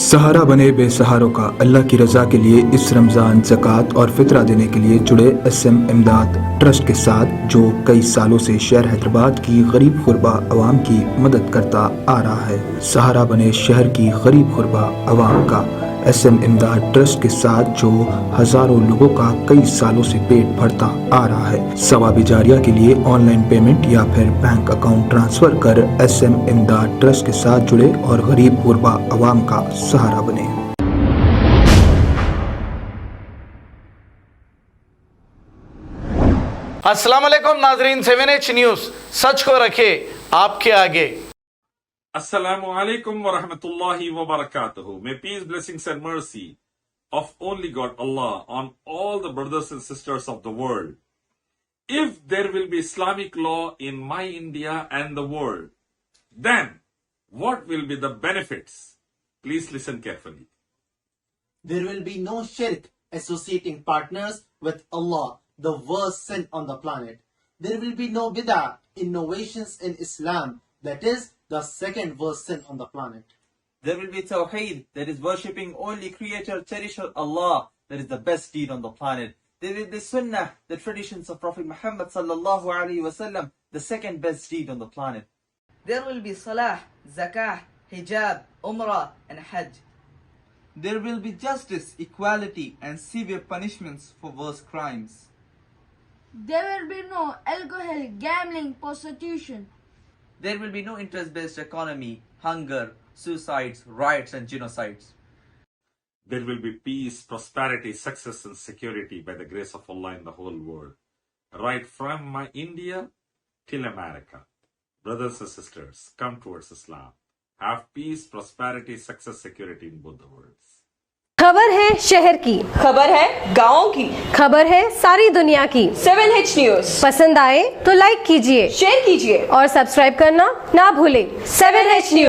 सहारा बने बेसहारों का। अल्लाह की रजा के लिए इस रमज़ान ज़कात और फितरा देने के लिए जुड़े SM इमदाद ट्रस्ट के साथ, जो कई सालों से शहर हैदराबाद की गरीब गुरबा अवाम की मदद करता आ रहा है। सहारा बने शहर की गरीब गुरबा अवाम का SM इमदाद ट्रस्ट के साथ, जो हजारों लोगों का कई सालों से पेट भरता आ रहा है। सवाब जारिया के लिए ऑनलाइन पेमेंट या फिर बैंक अकाउंट ट्रांसफर कर SM इमदाद ट्रस्ट के साथ जुड़े और गरीब गुरबा अवाम का सहारा बने। अस्सलाम वालेकुम नाजरीन, 7H न्यूज सच को रखे आपके आगे। Assalamu alaikum wa rahmatullahi wa barakatuhu. May peace, blessings and mercy of only God Allah on all the brothers and sisters of the world. If there will be Islamic law in my India and the world, then what will be the benefits? Please listen carefully. There will be no shirk associating partners with Allah, the worst sin on the planet. There will be no bid'ah, innovations in Islam, that is the second worst sin on the planet. There will be Tawheed, that is worshipping only Creator, Cherisher Allah, that is the best deed on the planet. There will be Sunnah, the traditions of Prophet Muhammad sallallahu alaihi wasallam, the second best deed on the planet. There will be Salah, Zakah, Hijab, Umrah and Hajj. There will be justice, equality and severe punishments for worse crimes. There will be no alcohol, gambling, prostitution. There will be no interest-based economy, hunger, suicides, riots and genocides. There will be peace, prosperity, success and security by the grace of Allah in the whole world. Right from my India till America. Brothers and sisters, come towards Islam. Have peace, prosperity, success, security in both the worlds. खबर है शहर की, खबर है गाँव की, खबर है सारी दुनिया की। 7H न्यूज पसंद आए तो लाइक कीजिए, शेयर कीजिए और सब्सक्राइब करना ना भूलें। 7H news.